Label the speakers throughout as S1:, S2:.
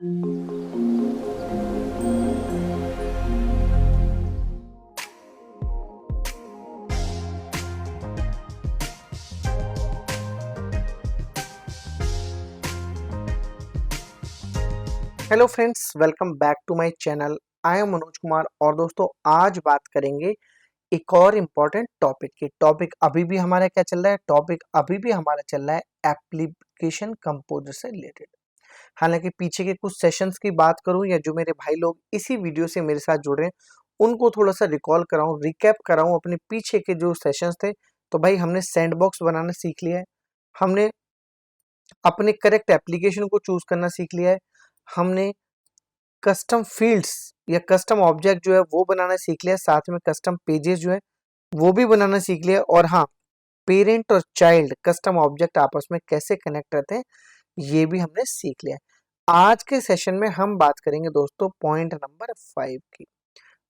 S1: Hello friends, welcome back to my channel. I am Manoj Kumar और दोस्तों आज बात करेंगे एक और इम्पॉर्टेंट टॉपिक की। टॉपिक अभी भी हमारा क्या चल रहा है? टॉपिक अभी भी हमारा चल रहा है एप्लीकेशन कंपोजर से रिलेटेड। हालांकि पीछे के कुछ सेशंस की बात करूं या जो मेरे भाई लोग इसी वीडियो से मेरे साथ जुड़ रहे हैं उनको थोड़ा सा रिकॉल कराऊं, रिकैप कराऊं अपने पीछे के जो सेशंस थे। तो भाई हमने सैंडबॉक्स बनाना सीख लिया है, हमने अपने करेक्ट एप्लीकेशन को चूज करना सीख लिया है, हमने कस्टम फील्ड्स या कस्टम ऑब्जेक्ट जो है वो बनाना सीख लिया, साथ में कस्टम पेजेस जो है वो भी बनाना सीख लिया। और हाँ, पेरेंट और चाइल्ड कस्टम ऑब्जेक्ट आपस में कैसे कनेक्ट रहते हैं ये भी हमने सीख लिया। आज के सेशन में हम बात करेंगे दोस्तों पॉइंट नंबर 5 की।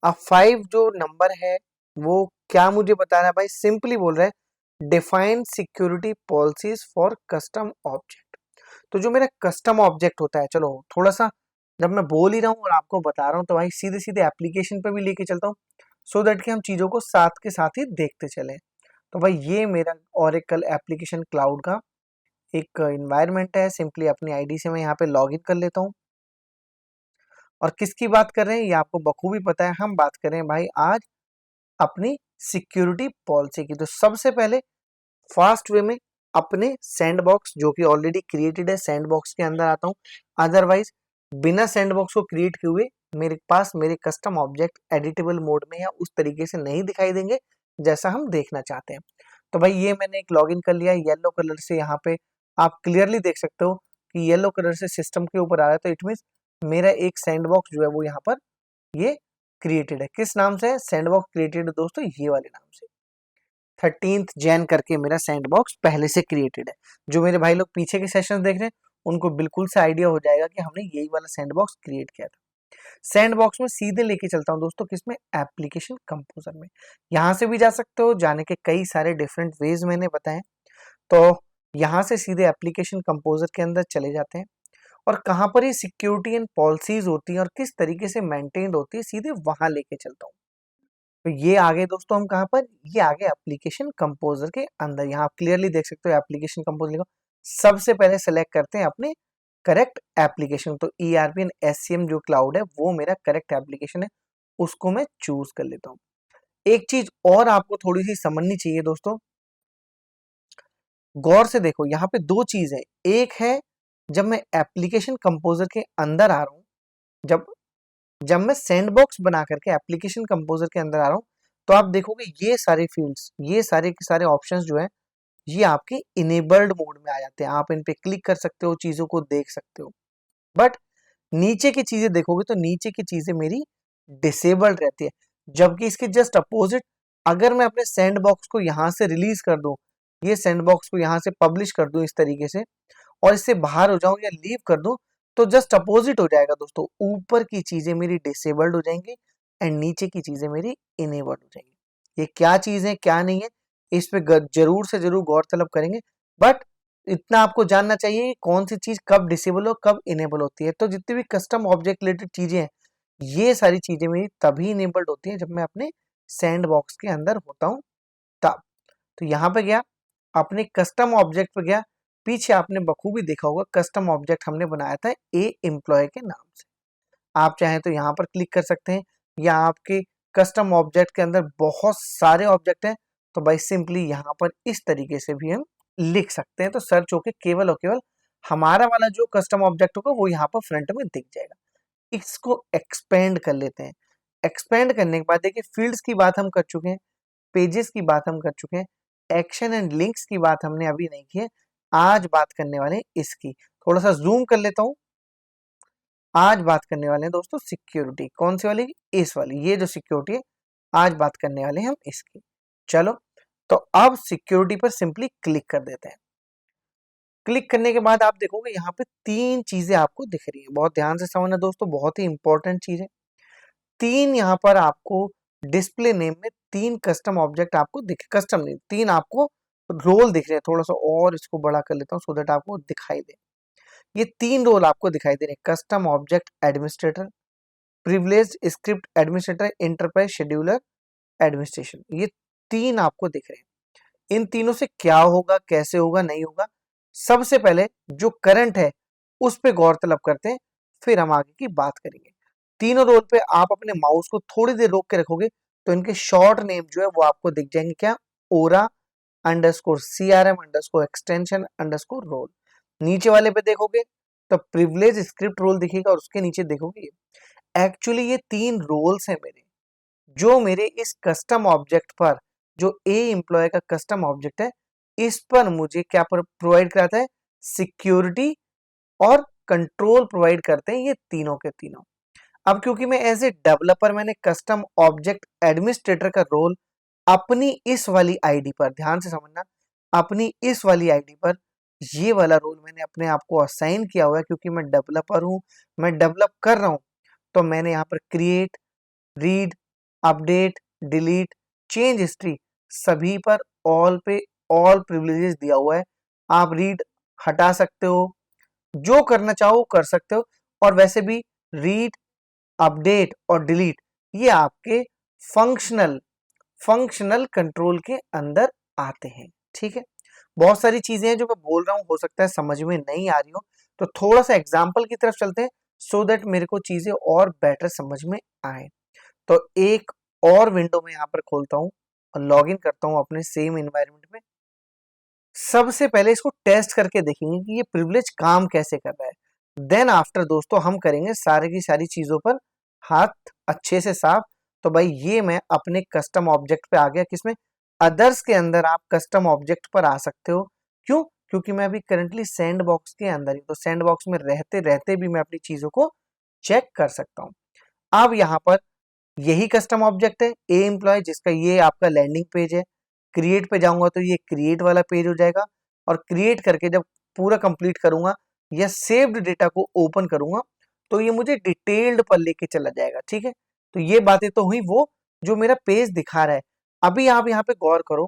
S1: अब 5 जो नंबर है वो क्या मुझे बता रहा है भाई? सिंपली बोल रहा है define security policies for custom object. तो जो मेरा कस्टम ऑब्जेक्ट होता है, चलो थोड़ा सा जब मैं बोल ही रहा हूँ और आपको बता रहा हूँ तो भाई सीधे सीधे एप्लीकेशन पे भी लेके चलता हूँ, सो दैट कि हम चीज़ों को साथ के साथ ही देखते चलें। तो भाई ये मेरा ओरेकल एप्लीकेशन क्लाउड का एक इन्वायरमेंट है। सिंपली अपनी आईडी से मैं यहाँ पे लॉग इन कर लेता हूँ। और किसकी बात कर रहे हैं ये आपको बखूबी पता है, हम बात कर रहे हैं भाई आज अपनी सिक्योरिटी पॉलिसी की। तो सबसे पहले फास्ट वे में अपने सैंडबॉक्स जो कि ऑलरेडी क्रिएटेड है सैंडबॉक्स के अंदर आता हूँ। अदरवाइज बिना सैंडबॉक्स को क्रिएट किए हुए मेरे पास मेरे कस्टम ऑब्जेक्ट एडिटेबल मोड में या उस तरीके से नहीं दिखाई देंगे जैसा हम देखना चाहते हैं। तो भाई ये मैंने एक लॉगिन कर लिया है येलो कलर से। यहाँ पे आप क्लियरली देख सकते हो कि येलो कलर से सिस्टम के ऊपर आ रहा है, तो इट मीन मेरा एक सैंडबॉक्स जो है वो यहाँ पर ये क्रिएटेड है। किस नाम से सैंडबॉक्स क्रिएटेड है दोस्तों? ये वाले नाम से 13th जैन करके मेरा सैंडबॉक्स पहले से क्रिएटेड है। जो मेरे भाई लोग पीछे के सेशंस देख रहे हैं उनको बिल्कुल से आइडिया हो जाएगा कि हमने यही वाला सैंडबॉक्स क्रिएट किया था। सैंडबॉक्स में सीधे लेके चलता हूँ दोस्तों किसमें? एप्लीकेशन कंपोजर में। यहाँ से भी जा सकते हो, जाने के कई सारे डिफरेंट वेज मैंने बताए। तो यहाँ से सीधे एप्लीकेशन कंपोजर के अंदर चले जाते हैं और कहाँ पर ये सिक्योरिटी एंड पॉलिसीज होती हैं और किस तरीके से मेंटेन्ड होती है सीधे वहां लेके चलता हूँ। तो ये आगे दोस्तों हम कहाँ पर? ये आगे एप्लीकेशन कंपोजर के अंदर। यहाँ आप क्लियरली देख सकते हो एप्लीकेशन कंपोजर लिखो। सबसे पहले सेलेक्ट करते हैं अपने करेक्ट एप्लीकेशन। तो ERP एंड SCM जो क्लाउड है वो मेरा करेक्ट एप्लीकेशन है, उसको मैं चूज कर लेता हूँ। एक चीज और आपको थोड़ी सी समझनी चाहिए दोस्तों, गौर से देखो यहाँ पे दो चीज है। एक है जब मैं एप्लीकेशन कंपोजर के अंदर आ रहा हूँ, जब जब मैं सैंडबॉक्स बना करके एप्लीकेशन कंपोजर के अंदर आ रहा हूँ तो आप देखोगे ये सारे फील्ड्स, ये सारे के सारे ऑप्शंस जो है ये आपके इनेबल्ड मोड में आ जाते हैं। आप इन पे क्लिक कर सकते हो, चीजों को देख सकते हो। बट नीचे की चीजें देखोगे तो नीचे की चीजें मेरी डिसेबल्ड रहती है। जबकि इसके जस्ट अपोजिट, अगर मैं अपने सैंडबॉक्स को यहाँ से रिलीज कर दूं, ये सैंडबॉक्स को यहाँ से पब्लिश कर दूं इस तरीके से और इससे बाहर हो जाऊं या लीव कर दूं, तो जस्ट अपोजिट हो जाएगा दोस्तों। ऊपर की चीजें मेरी डिसेबल्ड हो जाएंगी एंड नीचे की चीजें मेरी इनेबल्ड हो जाएंगी। ये क्या चीज है क्या नहीं है इस पे जरूर से जरूर गौर तलब करेंगे। बट इतना आपको जानना चाहिए कि कौन सी चीज कब डिसेबल हो कब इनेबल होती है। तो जितनी भी कस्टम ऑब्जेक्ट रिलेटेड चीजें हैं ये सारी चीजें मेरी तभी इनेबल्ड होती है जब मैं अपने सैंड बॉक्स के अंदर होता हूँ तब। तो यहाँ पे गया, अपने कस्टम ऑब्जेक्ट पे गया, पीछे आपने बखूबी देखा होगा कस्टम ऑब्जेक्ट हमने बनाया था ए एम्प्लॉय के नाम से। आप चाहें तो यहाँ पर क्लिक कर सकते हैं या आपके कस्टम ऑब्जेक्ट के अंदर बहुत सारे ऑब्जेक्ट हैं तो भाई सिंपली यहाँ पर इस तरीके से भी हम लिख सकते हैं। तो सर्च होके केवल और केवल हमारा वाला जो कस्टम ऑब्जेक्ट होगा वो यहाँ पर फ्रंट में दिख जाएगा। इसको एक्सपेंड कर लेते हैं। एक्सपेंड करने के बाद देखिए फील्ड्स की बात हम कर चुके हैं, पेजेस की बात हम कर चुके हैं, एक्शन एंड लिंक्स की बात हमने अभी नहीं की है। आज बात करने वाले हैं इसकी। थोड़ा सा जूम कर लेता हूं। आज बात करने वाले हैं दोस्तों सिक्योरिटी। कौन सी वाली? इस वाली। ये जो सिक्योरिटी है आज बात करने वाले हैं हम इसकी। चलो तो अब सिक्योरिटी पर सिंपली क्लिक कर देते हैं। क्लिक करने के बाद आप देखोगे यहाँ पे तीन चीजें आपको दिख रही है। बहुत ध्यान से समझना दोस्तों, बहुत ही इंपॉर्टेंट चीज है। तीन यहाँ पर आपको डिस्प्ले नेम में तीन कस्टम ऑब्जेक्ट आपको दिख, कस्टम नहीं, तीन आपको रोल दिख रहे हैं। थोड़ा सा और इसको बड़ा कर लेता हूँ सो दैट आपको दिखाई दे। ये 3 रोल आपको दिखाई दे रहे हैं, custom object administrator, privileged script administrator, enterprise scheduler administration. ये 3 आपको दिख रहे हैं। इन तीनों से क्या होगा, कैसे होगा, नहीं होगा, सबसे पहले जो करंट है उस पे गौर तलब करते हैं, फिर हम आगे की बात करेंगे। तीनों रोल पे आप अपने माउस को थोड़ी देर रोक के रखोगे तो इनके शॉर्ट नेम जो है वो आपको दिख जाएंगे। क्या? Ora underscore CRM underscore extension underscore role. नीचे वाले पे देखोगे तो प्रिविलेज स्क्रिप्ट रोल दिखेगा और उसके नीचे देखोगे एक्चुअली ये 3 रोल्स हैं मेरे, जो मेरे इस कस्टम ऑब्जेक्ट पर, जो ए एम्प्लॉय का कस्टम ऑब्जेक्ट है, इस पर मुझे क्या प्रोवाइड कराता है? सिक्योरिटी और कंट्रोल प्रोवाइड करते हैं ये तीनों के तीनों। अब क्योंकि मैं एज ए डेवलपर, मैंने कस्टम ऑब्जेक्ट एडमिनिस्ट्रेटर का रोल अपनी इस वाली आईडी पर, ध्यान से समझना, अपनी इस वाली आईडी पर ये वाला रोल मैंने अपने आप को असाइन किया हुआ है, क्योंकि मैं डेवलपर हूं, मैं डेवलप कर रहा हूं, तो मैंने यहाँ पर create, read, update, delete, change history, सभी पर ऑल पे ऑल प्रिविलेजेस दिया हुआ है। आप रीड हटा सकते हो, जो करना चाहो कर सकते हो, और वैसे भी रीड, अपडेट और डिलीट ये आपके फंक्शनल फंक्शनल कंट्रोल के अंदर आते हैं। ठीक है, बहुत सारी चीजें हैं जो मैं बोल रहा हूं, हो सकता है समझ में नहीं आ रही हो, तो थोड़ा सा एग्जाम्पल की तरफ चलते हैं सो दैट मेरे को चीजें और बेटर समझ में आए। तो एक और विंडो में यहाँ पर खोलता हूँ और लॉग इन करता हूँ अपने सेम एनवायरनमेंट में। सबसे पहले इसको टेस्ट करके देखेंगे कि ये प्रिविलेज काम कैसे कर रहा है। देन आफ्टर दोस्तों हम करेंगे सारे की सारी चीजों पर हाथ अच्छे से साफ। तो भाई ये मैं अपने कस्टम ऑब्जेक्ट पे आ गया, किसमें? अदर्स के अंदर आप कस्टम ऑब्जेक्ट पर आ सकते हो। क्यों? क्योंकि मैं अभी करंटली सैंड बॉक्स के अंदर ही, तो सैंड बॉक्स में रहते रहते भी मैं अपनी चीजों को चेक कर सकता हूँ। अब यहाँ पर यही कस्टम ऑब्जेक्ट है ए एम्प्लॉय, जिसका ये आपका लैंडिंग पेज है। क्रिएट पे जाऊंगा तो ये क्रिएट वाला पेज हो जाएगा, और क्रिएट करके जब पूरा कंप्लीट करूंगा या सेव्ड डेटा को ओपन करूंगा तो ये मुझे डिटेल्ड पर लेके चला जाएगा। ठीक है, तो ये बातें तो हुई वो जो मेरा पेज दिखा रहा है। अभी आप यहाँ पे गौर करो,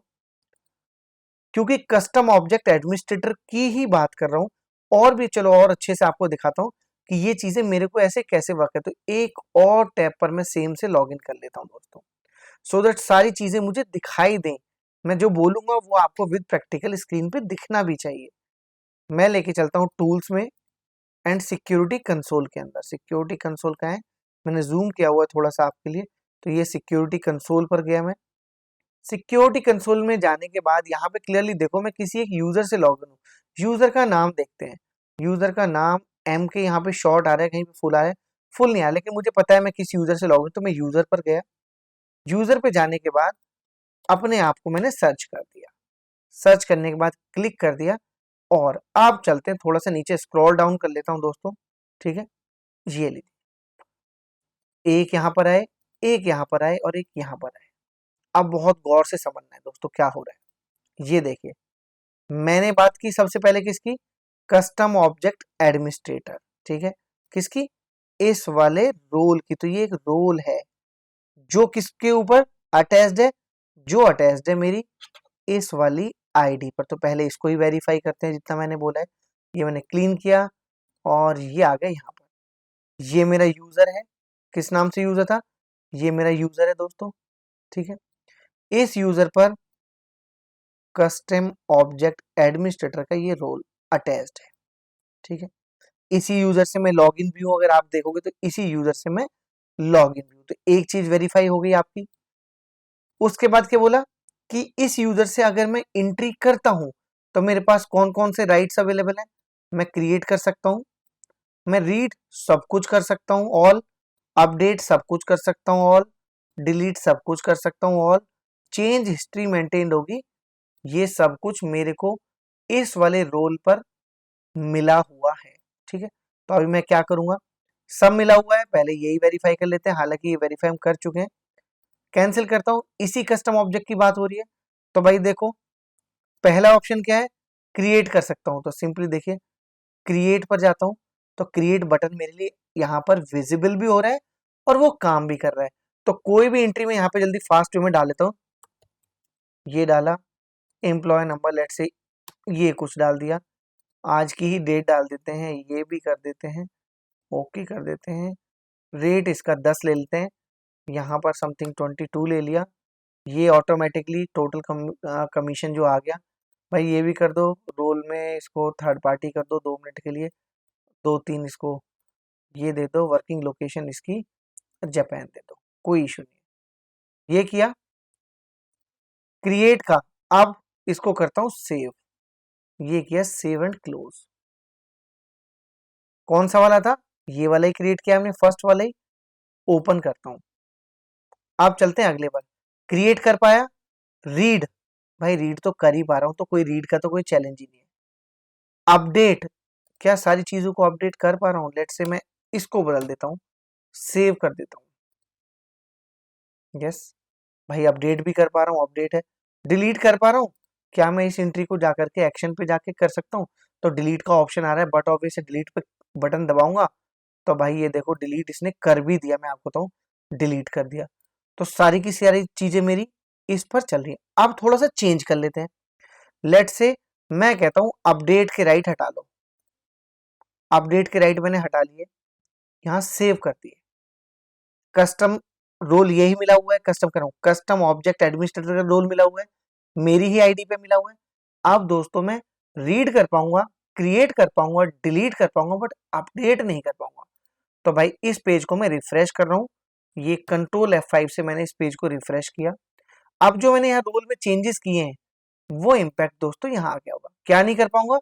S1: क्योंकि कस्टम ऑब्जेक्ट एडमिनिस्ट्रेटर की ही बात कर रहा हूँ, और भी चलो और अच्छे से आपको दिखाता हूँ कि ये चीजें मेरे को ऐसे कैसे वर्क है। तो एक और टैब पर मैं सेम से लॉगिन कर लेता हूँ दोस्तों, सो दैट सारी चीजें मुझे दिखाई दें। मैं जो बोलूंगा वो आपको विद प्रैक्टिकल स्क्रीन पे दिखना भी चाहिए। मैं लेके चलता हूँ टूल्स में एंड सिक्योरिटी कंसोल के अंदर। सिक्योरिटी कंसोल का है, मैंने जूम किया हुआ है थोड़ा सा आपके लिए, तो ये सिक्योरिटी कंसोल पर गया मैं। सिक्योरिटी कंसोल में जाने के बाद यहाँ पे क्लियरली देखो मैं किसी एक यूजर से लॉगिन हूँ। यूजर का नाम देखते हैं, यूजर का नाम एम के यहाँ पे शॉर्ट आ रहा है, कहीं पे फुल आ रहा है, फुल नहीं आ रहा, लेकिन मुझे पता है मैं किस यूजर से लॉगिन, तो मैं यूजर पर गया। यूजर पे जाने के बाद अपने आप को मैंने सर्च कर दिया, सर्च करने के बाद क्लिक कर दिया, और आप चलते हैं थोड़ा सा नीचे, स्क्रॉल डाउन कर लेता हूं दोस्तों। ठीक है, ये लीजिए, एक यहाँ पर आए, एक यहाँ पर आए और एक यहाँ पर आए। अब बहुत गौर से समझना है दोस्तों क्या हो रहा है। ये देखिए, मैंने बात की सबसे पहले किसकी? Custom object administrator. ठीक है, किसकी? इस वाले रोल की। तो ये एक रोल है जो किसके ऊपर अटैच्ड है? जो अटैच्ड है मेरी इस वाली आईडी पर। तो पहले इसको ही वेरीफाई करते हैं जितना मैंने बोला है। ये मैंने क्लीन किया और ये आ गया यहाँ पर। ये मेरा यूजर है, किस नाम से यूजर था? ये मेरा यूजर है दोस्तों। ठीक है, इस यूजर पर कस्टम ऑब्जेक्ट एडमिनिस्ट्रेटर का ये रोल अटैच्ड है। ठीक है, इसी यूजर से मैं लॉगिन भी हूं, अगर आप देखोगे तो इसी यूजर से मैं लॉगिन भी हूं। तो एक चीज वेरीफाई हो गई आपकी। उसके बाद क्या बोला कि इस यूजर से अगर मैं एंट्री करता हूं तो मेरे पास कौन कौन से राइट्स अवेलेबल हैं? मैं क्रिएट कर सकता हूं, मैं रीड सब कुछ कर सकता हूं ऑल, अपडेट सब कुछ कर सकता हूं ऑल, डिलीट सब कुछ कर सकता हूं ऑल, चेंज हिस्ट्री मेंटेन्ड होगी। ये सब कुछ मेरे को इस वाले रोल पर मिला हुआ है। ठीक है, तो अभी मैं क्या करूंगा, सब मिला हुआ है, पहले यही वेरीफाई कर लेते हैं, हालांकि ये वेरीफाई हम कर चुके हैं। कैंसिल करता हूं, इसी कस्टम ऑब्जेक्ट की बात हो रही है। तो भाई देखो, पहला ऑप्शन क्या है? क्रिएट कर सकता हूं। तो सिंपली देखिए, क्रिएट पर जाता हूं, तो क्रिएट बटन मेरे लिए यहाँ पर विजिबल भी हो रहा है और वो काम भी कर रहा है। तो कोई भी एंट्री में यहाँ पे जल्दी फास्ट वे में डाल लेता हूँ। ये डाला, एम्प्लॉय नंबर लेट से ये कुछ डाल दिया, आज की ही डेट डाल देते हैं, ये भी कर देते हैं, ओके कर देते हैं। रेट इसका 10 ले लेते हैं, यहाँ पर समथिंग 22 ले लिया। ये ऑटोमेटिकली टोटल कमीशन जो आ गया भाई, ये भी कर दो। रोल में इसको थर्ड पार्टी कर दो 2 मिनट के लिए, 2-3 इसको ये दे दो। वर्किंग लोकेशन इसकी जापान दे दो, कोई इशू नहीं। ये किया क्रिएट का। अब इसको करता हूं सेव। ये किया सेव एंड क्लोज। कौन सा वाला था? ये वाला ही क्रिएट किया हमने, फर्स्ट वाला ही। ओपन करता हूं। अब चलते हैं अगले पर। क्रिएट कर पाया, रीड, भाई रीड तो कर ही पा रहा हूं, तो कोई रीड का तो कोई चैलेंज ही नहीं है। अपडेट, क्या सारी चीजों को अपडेट कर पा रहा हूं? लेट से मैं इसको बदल देता हूं, सेव कर देता हूं। यस भाई, अपडेट भी कर पा रहा हूँ, अपडेट है। डिलीट कर पा रहा हूँ, क्या मैं इस एंट्री को जाकर के एक्शन पे जाके कर सकता हूँ? तो डिलीट का ऑप्शन आ रहा है, बट ऑब्वियस डिलीट पे बटन दबाऊंगा तो भाई ये देखो डिलीट इसने कर भी दिया। मैं आपको बताऊं, डिलीट कर दिया। तो सारी की सारी चीजें मेरी इस पर चल रही है। अब थोड़ा सा चेंज कर लेते हैं। लेट से मैं कहता हूं अपडेट के राइट हटा लो। अपडेट के राइट मैंने हटा लिए, यहां सेव कर दिए। कस्टम रोल यही मिला हुआ है, कस्टम कर रहा हूं। कस्टम ऑब्जेक्ट एडमिनिस्ट्रेटर का रोल मिला हुआ है, मेरी ही आईडी पे मिला हुआ है। अब दोस्तों मैं रीड कर पाऊंगा, क्रिएट कर पाऊंगा, डिलीट कर पाऊंगा, बट अपडेट नहीं कर पाऊंगा। तो भाई इस पेज को मैं रिफ्रेश कर रहा हूं। ये कंट्रोल F5 से मैंने इस पेज को रिफ्रेश किया। अब जो मैंने यहाँ रोल में चेंजेस किए हैं वो इम्पैक्ट दोस्तों यहाँ आ गया होगा। क्या नहीं कर पाऊंगा?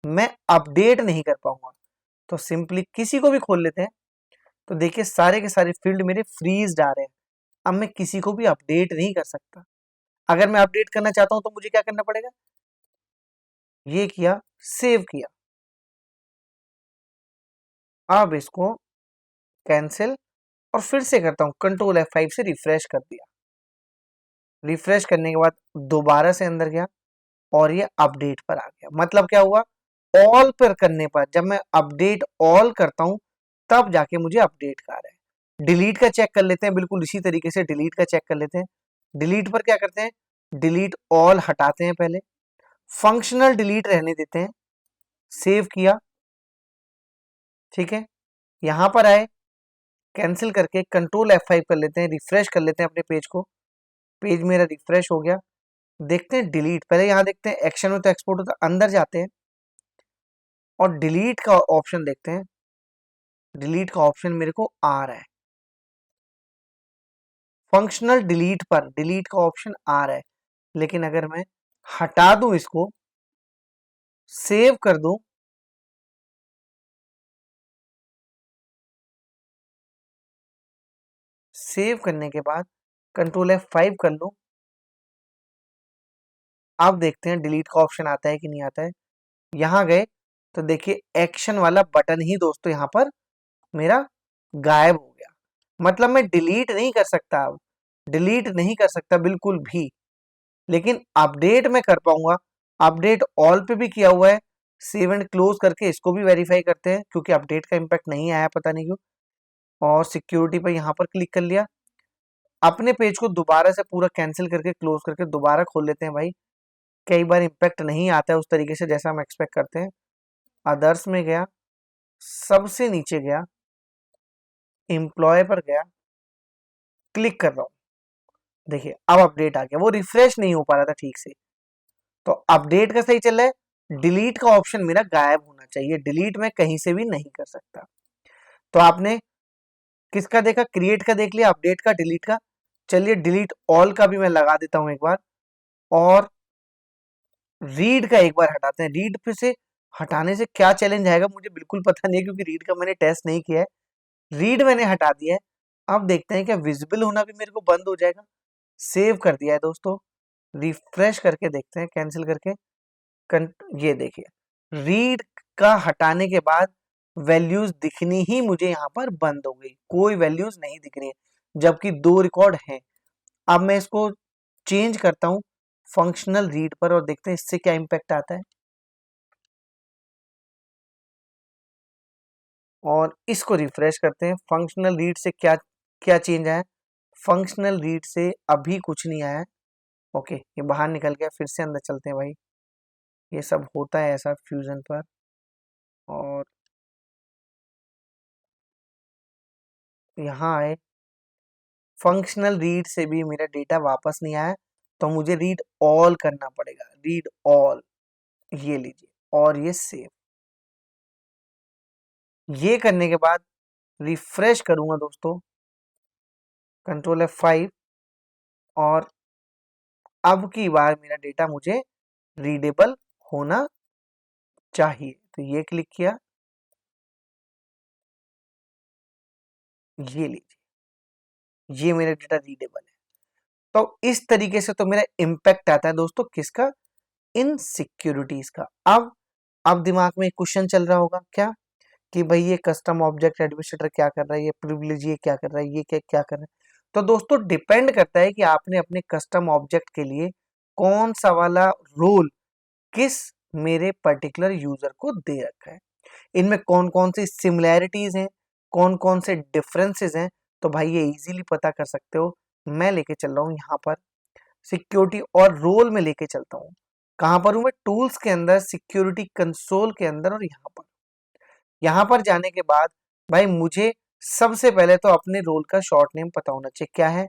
S1: मैं अपडेट नहीं कर पाऊंगा। तो सिंपली किसी को भी खोल लेते हैं, तो देखिए सारे के सारे फील्ड मेरे फ्रीज आ रहे हैं। अब मैं किसी को भी अपडेट नहीं कर सकता। अगर मैं अपडेट करना चाहता हूं तो मुझे क्या करना पड़ेगा? ये किया, सेव किया। अब इसको कैंसिल और फिर से करता हूं, कंट्रोल F5 से रिफ्रेश कर दिया। रिफ्रेश करने के बाद दोबारा से अंदर गया और ये अपडेट पर आ गया। मतलब क्या हुआ? ऑल पर करने पर, जब मैं अपडेट ऑल करता हूं तब जाके मुझे अपडेट का आ रहा है। डिलीट का चेक कर लेते हैं, बिल्कुल इसी तरीके से डिलीट का चेक कर लेते हैं। डिलीट पर क्या करते हैं? डिलीट ऑल हटाते हैं पहले, फंक्शनल डिलीट रहने देते हैं। सेव किया, ठीक है। यहां पर आए, कैंसिल करके कंट्रोल F5 कर लेते हैं, रिफ्रेश कर लेते हैं अपने पेज को। पेज मेरा रिफ्रेश हो गया। देखते हैं डिलीट, पहले यहां देखते हैं एक्शन में तो एक्सपोर्ट होता, अंदर जाते हैं और डिलीट का ऑप्शन देखते हैं। डिलीट का ऑप्शन मेरे को आ रहा है, फंक्शनल डिलीट पर डिलीट का ऑप्शन आ रहा है। लेकिन अगर मैं हटा दूं, इसको सेव कर दूं, सेव करने के बाद कंट्रोल F5 कर लूं, अब देखते हैं डिलीट का ऑप्शन आता है कि नहीं आता है। यहां गए तो देखिए एक्शन वाला बटन ही दोस्तों यहां पर मेरा गायब हो गया। मतलब मैं डिलीट नहीं कर सकता, अब डिलीट नहीं कर सकता बिल्कुल भी, लेकिन अपडेट मैं कर पाऊंगा। अपडेट ऑल पे भी किया हुआ है। सेव एंड क्लोज करके इसको भी वेरीफाई करते हैं, क्योंकि अपडेट का इम्पैक्ट नहीं आया, पता नहीं क्यों। और सिक्योरिटी पर यहाँ पर क्लिक कर लिया। अपने पेज को दोबारा से पूरा कैंसिल करके क्लोज करके दोबारा खोल लेते हैं भाई। कई बार इम्पैक्ट नहीं आता है उस तरीके से जैसा हम एक्सपेक्ट करते हैं। अदर्स में गया, सबसे नीचे गया, एम्प्लॉय पर गया, क्लिक कर रहा हूं। देखिए अब अपडेट आ गया, वो रिफ्रेश नहीं हो पा रहा था ठीक से। तो अपडेट का सही चल रहा है। डिलीट का ऑप्शन मेरा गायब होना चाहिए, डिलीट मैं कहीं से भी नहीं कर सकता। तो आपने किसका देखा? क्रिएट का देख लिया, अपडेट का, डिलीट का। चलिए डिलीट ऑल का भी मैं लगा देता हूं एक बार, और रीड का एक बार हटाते हैं। रीड पे से हटाने से क्या चैलेंज आएगा मुझे बिल्कुल पता नहीं है, क्योंकि रीड का मैंने टेस्ट नहीं किया है। रीड मैंने हटा दिया है। अब देखते हैं क्या विजिबल होना भी मेरे को बंद हो जाएगा। सेव कर दिया है दोस्तों, रिफ्रेश करके देखते हैं कैंसिल करके। ये देखिए रीड का हटाने के बाद वैल्यूज दिखनी ही मुझे यहाँ पर बंद हो गई, कोई वैल्यूज नहीं दिख रही है, जबकि 2 रिकॉर्ड हैं। अब मैं इसको चेंज करता हूं फंक्शनल रीड पर और देखते हैं इससे क्या इंपैक्ट आता है। और इसको रिफ्रेश करते हैं, फंक्शनल रीड से क्या क्या चेंज आया। फंक्शनल रीड से अभी कुछ नहीं आया। ओके, ये बाहर निकल गया, फिर से अंदर चलते हैं भाई। ये सब होता है ऐसा फ्यूजन पर। और यहाँ आए, फंक्शनल रीड से भी मेरा डेटा वापस नहीं आया, तो मुझे रीड ऑल करना पड़ेगा, रीड ऑल, ये लीजिए, और ये सेव। ये करने के बाद रिफ्रेश करूंगा दोस्तों, कंट्रोल F5, और अब की बार मेरा डेटा मुझे रीडेबल होना चाहिए, तो ये क्लिक किया, ये लीजिए, ये मेरा डेटा रीडेबल है। तो इस तरीके से तो मेरा इम्पैक्ट आता है दोस्तों, किसका, इन सिक्योरिटीज का। अब दिमाग में एक क्वेश्चन चल रहा होगा, क्या, कि भाई ये कस्टम ऑब्जेक्ट एडमिनिस्ट्रेटर क्या कर रहा है, ये प्रिविलेज ये क्या कर रहा है, ये क्या क्या कर रहा है। तो दोस्तों डिपेंड करता है कि आपने अपने कस्टम ऑब्जेक्ट के लिए कौन सा वाला रोल किस मेरे पर्टिकुलर यूजर को दे रखा है, इनमें कौन कौन सी सिमिलैरिटीज हैं, कौन कौन से डिफरेंसेस हैं। तो भाई ये इजीली पता कर सकते हो। मैं लेके चल रहा हूँ यहाँ पर सिक्योरिटी और रोल में लेके चलता हूँ। कहाँ पर हूँ मैं, टूल्स के अंदर, सिक्योरिटी कंसोल के अंदर, और यहाँ पर जाने के बाद भाई मुझे सबसे पहले तो अपने रोल का शॉर्ट नेम पता होना चाहिए, क्या है,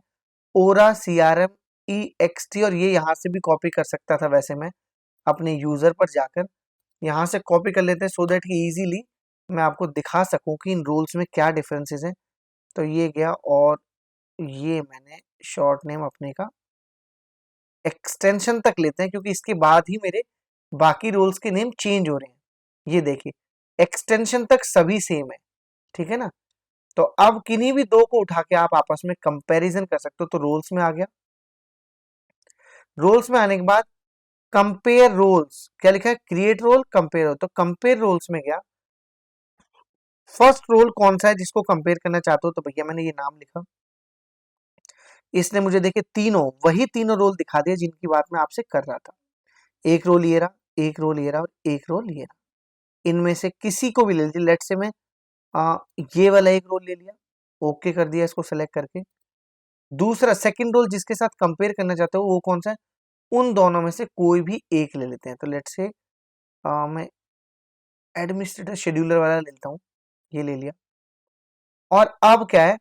S1: ओरा CRM EXT। और ये यहाँ से भी कॉपी कर सकता था, वैसे मैं अपने यूजर पर जाकर यहाँ से कॉपी कर लेते हैं, सो दैट कि इजीली मैं आपको दिखा सकूं कि इन रूल्स में क्या डिफरेंसेस हैं। तो ये गया, और ये मैंने शॉर्ट नेम अपने का, एक्सटेंशन तक लेते हैं क्योंकि इसके बाद ही मेरे बाकी रोल्स के नेम चेंज हो रहे हैं। ये देखिए, एक्सटेंशन तक सभी सेम है, ठीक है ना। तो अब किन्हीं भी दो को उठा के आप आपस में कंपैरिजन कर सकते हो। तो रोल्स में आ गया, रोल्स में आने के बाद कंपेयर रोल्स, क्या लिखा है, क्रिएट रोल, कंपेयर रोल। तो कंपेयर रोल्स में गया, फर्स्ट रोल कौन सा है जिसको कंपेयर करना चाहते हो, तो भैया मैंने ये नाम लिखा, इसने मुझे देखे तीनों, वही तीनों रोल दिखा दिया जिनकी बात मैं आपसे कर रहा था। एक रोल ये रहा, एक रोल ये रहा, और एक रोल ये रहा। इनमें से किसी को भी ले लीजिए, लेट से मैं ये वाला एक रोल ले लिया, ओके कर दिया इसको सेलेक्ट करके। दूसरा सेकंड रोल जिसके साथ कंपेयर करना चाहते हो वो कौन सा है, उन दोनों में से कोई भी एक ले लेते हैं। तो लेट से मैं एडमिनिस्ट्रेटर शेड्यूलर वाला लेता हूँ, ये ले लिया। और अब क्या है,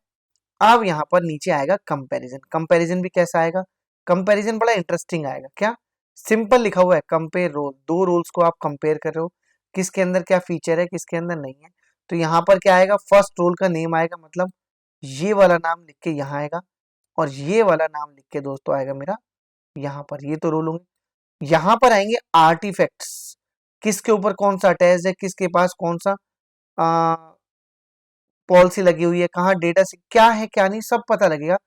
S1: अब यहाँ पर नीचे आएगा कंपैरिजन। कंपैरिजन भी कैसा आएगा, कंपैरिजन बड़ा इंटरेस्टिंग आएगा। क्या, सिंपल लिखा हुआ है, कंपेयर रोल, दो रोल्स को आप कंपेयर कर रहे हो, किसके अंदर क्या फीचर है, किसके अंदर नहीं है। तो यहाँ पर क्या आएगा, फर्स्ट रोल का नेम आएगा, मतलब ये वाला नाम लिख के यहाँ आएगा, और ये वाला नाम लिख के दोस्तों आएगा मेरा यहाँ पर। ये तो रोल होंगे। यहाँ पर आएंगे आर्टिफैक्ट्स, किसके ऊपर कौन सा अटैच है, किसके पास कौन सा पॉलिसी लगी हुई है, कहाँ डेटा से क्या है क्या नहीं, सब पता लगेगा।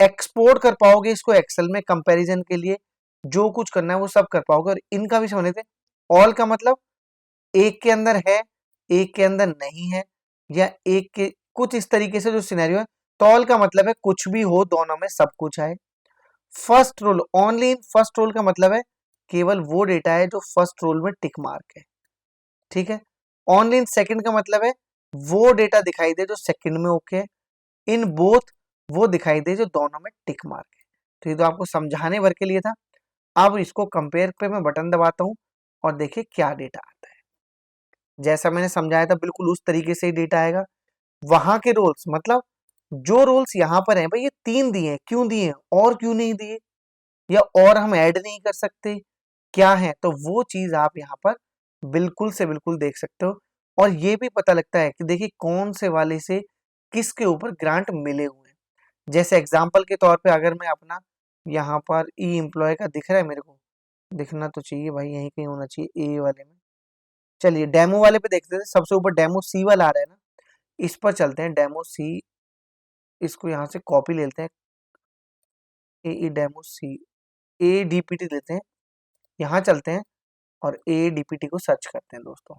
S1: एक्सपोर्ट कर पाओगे इसको एक्सेल में कंपैरिजन के लिए, जो कुछ करना है वो सब कर पाओगे। और इनका भी समझ लेते हैं। ऑल का मतलब एक के अंदर है, एक के अंदर नहीं है, या एक के कुछ इस तरीके से जो सिनेरियो है। तो ऑल का मतलब है कुछ भी हो, दोनों में सब कुछ है। First roll, only in first roll का मतलब है केवल वो डेटा है जो फर्स्ट रोल में टिक मार्क है, ठीक है। ओनली इन सेकंड का मतलब है वो डेटा दिखाई दे जो सेकंड में ओके है। इन बोथ वो दिखाई दे जो दोनों में टिक मार्क है। तो ये तो आपको समझाने भर के लिए था। अब इसको कंपेयर पे मैं बटन दबाता हूं, और देखिए क्या डेटा आता है। जैसा मैंने समझाया था बिल्कुल उस तरीके से ही डेटा आएगा। वहां के रोल्स, मतलब जो रोल्स यहाँ पर हैं, भाई ये 3 दिए हैं, क्यों दिए हैं और क्यों नहीं दिए, या और हम ऐड नहीं कर सकते, क्या है, तो वो चीज आप यहाँ पर बिल्कुल से बिल्कुल देख सकते हो। और ये भी पता लगता है कि देखिए कौन से वाले से किसके ऊपर ग्रांट मिले हुए हैं। जैसे एग्जाम्पल के तौर पे अगर मैं अपना यहाँ पर ई एम्प्लॉय का दिख रहा है, मेरे को दिखना तो चाहिए भाई, यहीं कहीं होना चाहिए ए वाले में। चलिए डेमो वाले पे देखते थे, सबसे ऊपर डेमो सी वाला आ रहा है ना, इस पर चलते हैं, डेमो सी। इसको यहाँ से कॉपी ले लेते हैं, a demo C, A DPT लेते हैं, यहाँ चलते हैं, और ए डीपीटी को सर्च करते हैं दोस्तों।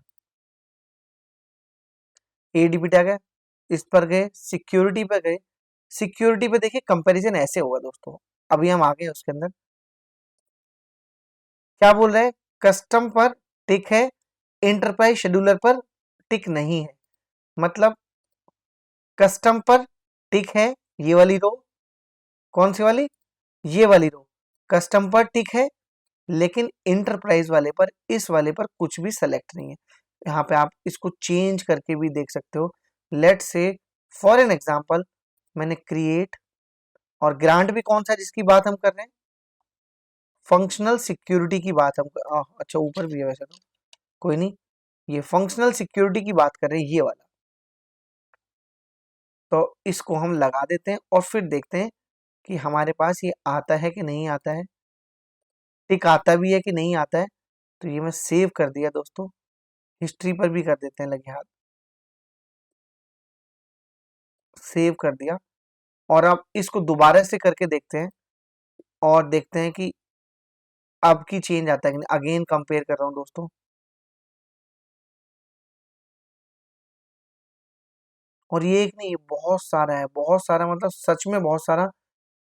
S1: ए डीपीटी आ गया, इस पर गए, सिक्योरिटी पे गए। सिक्योरिटी पे देखिए कंपैरिजन ऐसे होगा दोस्तों। अभी हम आ गए उसके अंदर, क्या बोल रहे हैं, कस्टम पर टिक है, एंटरप्राइज शेड्यूलर पर टिक नहीं है। मतलब कस्टम पर टिक है, ये वाली रो, कौन सी वाली, ये वाली रो, कस्टम पर टिक है, लेकिन इंटरप्राइज वाले पर, इस वाले पर कुछ भी सेलेक्ट नहीं है। यहाँ पे आप इसको चेंज करके भी देख सकते हो। लेट से फॉर एन एग्जाम्पल मैंने क्रिएट, और ग्रांट भी कौन सा जिसकी बात हम कर रहे हैं, फंक्शनल सिक्योरिटी की बात हम अच्छा ऊपर भी है वैसे तो कोई नहीं, ये फंक्शनल सिक्योरिटी की बात कर रहे हैं ये वाला। तो इसको हम लगा देते हैं और फिर देखते हैं कि हमारे पास ये आता है कि नहीं आता है, टिक आता भी है कि नहीं आता है। तो ये मैं सेव कर दिया दोस्तों, हिस्ट्री पर भी कर देते हैं लगे हाथ, सेव कर दिया। और अब इसको दोबारा से करके देखते हैं और देखते हैं कि अब की चेंज आता है कि नहीं। अगेन कंपेयर कर रहा हूँ दोस्तों, और ये एक नहीं, ये बहुत सारा है, बहुत सारा मतलब सच में बहुत सारा।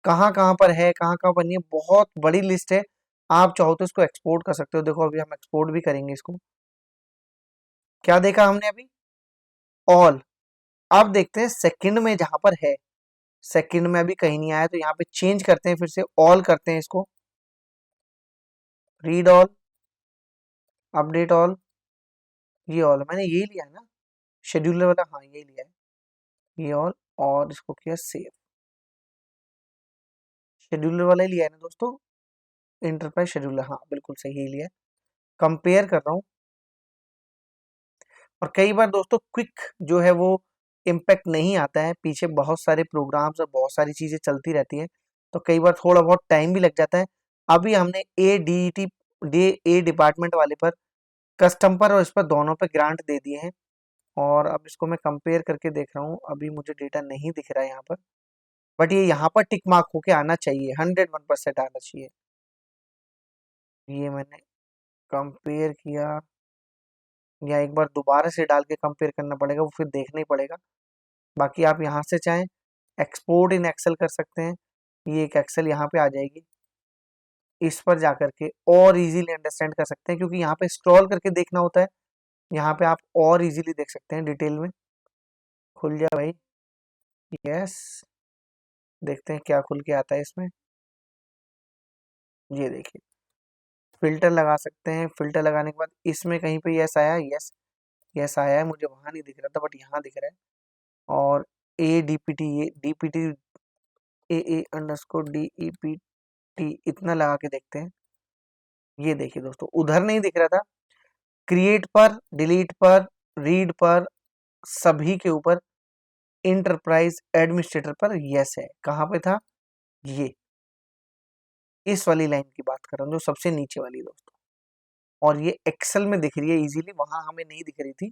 S1: कहाँ कहाँ पर है, कहाँ कहाँ पर नहीं है, बहुत बड़ी लिस्ट है। आप चाहो तो इसको एक्सपोर्ट कर सकते हो। देखो अभी हम एक्सपोर्ट भी करेंगे इसको। क्या देखा हमने अभी, ऑल। अब देखते हैं सेकंड में जहां पर है, सेकंड में अभी कहीं नहीं आया, तो यहाँ पे चेंज करते हैं, फिर से ऑल करते हैं इसको, रीड ऑल, अपडेट ऑल, ये ऑल मैंने यही लिया है ना, शेड्यूलर वाला, हाँ यही लिया है, ये ऑल, और इसको किया सेव। शेड्यूलर वाला ही लिया है ना दोस्तों, इंटरप्राइज शेड्यूलर, हाँ बिल्कुल सही ही लिया है। कंपेयर कर रहा हूँ, और कई बार दोस्तों क्विक जो है वो इम्पैक्ट नहीं आता है, पीछे बहुत सारे प्रोग्राम्स और बहुत सारी चीजें चलती रहती हैं, तो कई बार थोड़ा बहुत टाइम भी लग जाता है। अभी हमने A D T day A department वाले पर, कस्टम पर और इस पर दोनों पे ग्रांट दे दिए हैं, और अब इसको मैं कंपेयर करके देख रहा हूँ। अभी मुझे डेटा नहीं दिख रहा है यहाँ पर, बट ये यहाँ पर टिक मार्क होके आना चाहिए, 101% आना चाहिए। ये मैंने कंपेयर किया, या एक बार दोबारा से डाल के कंपेयर करना पड़ेगा, वो फिर देखना ही पड़ेगा। बाकी आप यहाँ से चाहें एक्सपोर्ट इन एक्सेल कर सकते हैं, ये एक एक्सेल यहाँ पे आ जाएगी, इस पर जाकर के और इजीली अंडरस्टैंड कर सकते हैं, क्योंकि यहाँ पे स्क्रॉल करके देखना होता है। यहाँ पे आप और इजीली देख सकते हैं डिटेल में। खुल जाए भाई, यस, देखते हैं क्या खुल के आता है इसमें। ये देखिए, फिल्टर लगा सकते हैं, फिल्टर लगाने के बाद इसमें कहीं पे यस आया, यस यस आया है, मुझे वहां नहीं दिख रहा था बट यहाँ दिख रहा है। और ए डी पी टी, ये डी पी टी ए_DEPT इतना लगा के देखते हैं। ये देखिए दोस्तों, उधर नहीं दिख रहा था, क्रिएट पर, डिलीट पर, रीड पर, सभी के ऊपर इंटरप्राइज एडमिनिस्ट्रेटर पर यस है। कहाँ पे था, ये इस वाली लाइन की बात कर रहा हूँ जो सबसे नीचे वाली दोस्तों, और ये एक्सेल में दिख रही है इजीली, वहां हमें नहीं दिख रही थी।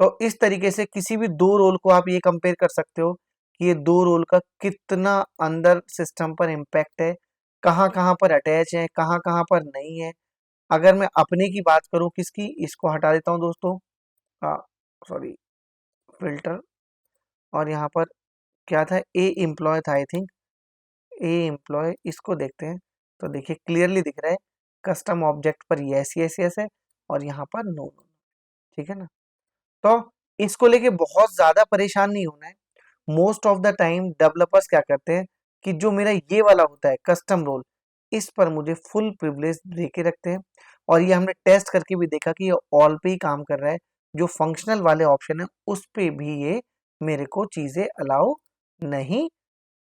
S1: तो इस तरीके से किसी भी दो रोल को आप ये कंपेयर कर सकते हो कि ये दो रोल का कितना अंदर सिस्टम पर इम्पैक्ट है, कहाँ कहाँ पर अटैच है, कहाँ कहाँ पर नहीं है। अगर मैं अपने की बात करूं, किसकी, इसको हटा देता हूं दोस्तों, सॉरी, फिल्टर, और यहाँ पर क्या था, ए एम्प्लॉय था आई थिंक, ए एम्प्लॉय, इसको देखते हैं। तो देखिए क्लियरली दिख रहा है, कस्टम ऑब्जेक्ट पर यस यस यस है, और यहाँ पर नो नो, ठीक है ना। तो इसको लेके बहुत ज्यादा परेशान नहीं होना है। Most of the time developers क्या करते हैं कि जो मेरा ये वाला होता है कस्टम रोल, इस पर मुझे फुल प्रिविलेज दे के रखते हैं, और ये हमने टेस्ट करके भी देखा कि ये ऑल पे ही काम कर रहा है। जो फंक्शनल वाले ऑप्शन है उस पे भी ये मेरे को चीजें अलाउ नहीं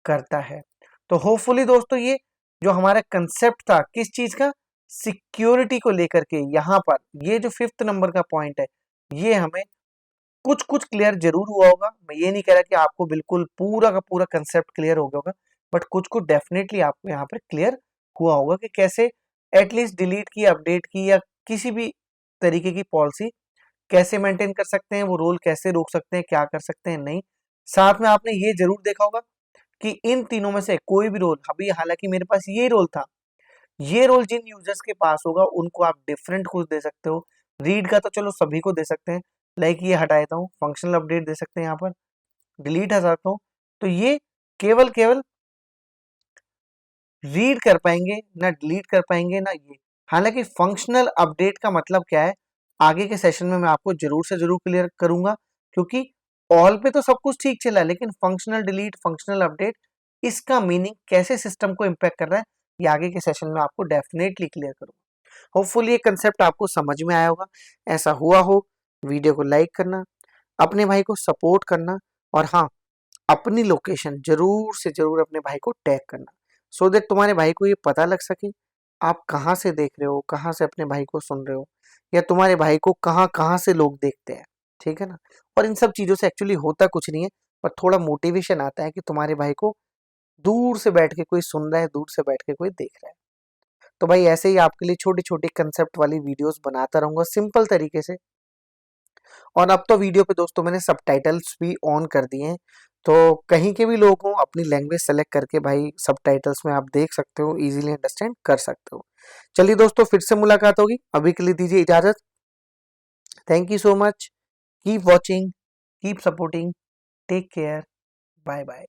S1: करता है। तो होपफुली दोस्तों, ये जो हमारा कंसेप्ट था किस चीज का, सिक्योरिटी को लेकर के, यहाँ पर ये जो 5th नंबर का पॉइंट है, ये हमें कुछ कुछ क्लियर जरूर हुआ होगा। मैं ये नहीं कह रहा कि आपको बिल्कुल पूरा का पूरा कंसेप्ट क्लियर हो गया होगा, बट कुछ कुछ डेफिनेटली आपको यहाँ पर क्लियर हुआ होगा कि कैसे एटलीस्ट डिलीट की, अपडेट की, या किसी भी तरीके की पॉलिसी कैसे मेंटेन कर सकते हैं, वो रोल कैसे रोक सकते हैं, क्या कर सकते हैं, नहीं। साथ में आपने ये जरूर देखा होगा कि इन तीनों में से कोई भी रोल, अभी हालांकि मेरे पास ये रोल था, ये रोल जिन यूजर्स के पास होगा उनको आप डिफरेंट कुछ दे सकते हो। रीड का तो चलो सभी को दे सकते हैं, लाइक ये हटा देता हूँ, फंक्शनल अपडेट दे सकते हैं, यहाँ पर डिलीट हटा सकता हूँ। तो ये केवल केवल रीड कर पाएंगे, ना डिलीट कर पाएंगे, ना ये। हालांकि फंक्शनल अपडेट का मतलब क्या है, आगे के सेशन में मैं आपको जरूर से जरूर क्लियर करूंगा, क्योंकि ऑल पे तो सब कुछ ठीक चला है, लेकिन फंक्शनल डिलीट, फंक्शनल अपडेट, इसका मीनिंग कैसे सिस्टम को इम्पैक्ट कर रहा है, ये आगे के सेशन में आपको डेफिनेटली क्लियर करूंगा। होपफुली ये कंसेप्ट आपको समझ में आया होगा। ऐसा हुआ हो वीडियो को लाइक करना, अपने भाई को सपोर्ट करना, और हाँ, अपनी लोकेशन जरूर से जरूर अपने भाई को टैग करना, सो दैट तुम्हारे भाई को ये पता लग सके आप कहाँ से देख रहे हो, कहाँ से अपने भाई को सुन रहे हो, या तुम्हारे भाई को कहाँ कहाँ से लोग देखते हैं। ठीक है ना। और इन सब चीज़ों से एक्चुअली होता कुछ नहीं है, पर थोड़ा मोटिवेशन आता है कि तुम्हारे भाई को दूर से बैठ के कोई सुन रहा है, दूर से बैठ के कोई देख रहा है। तो भाई ऐसे ही आपके लिए छोटी छोटी कंसेप्ट वाली वीडियोस बनाता रहूंगा सिंपल तरीके से। और अब तो वीडियो पे दोस्तों मैंने सबटाइटल्स भी ऑन कर दिए हैं, तो कहीं के भी लोग हों अपनी लैंग्वेज सेलेक्ट करके भाई सबटाइटल्स में आप देख सकते हो, इजीली अंडरस्टैंड कर सकते हो। चलिए दोस्तों, फिर से मुलाकात होगी, अभी के लिए दीजिए इजाजत। Thank you so much, keep watching, keep supporting, take care, bye bye.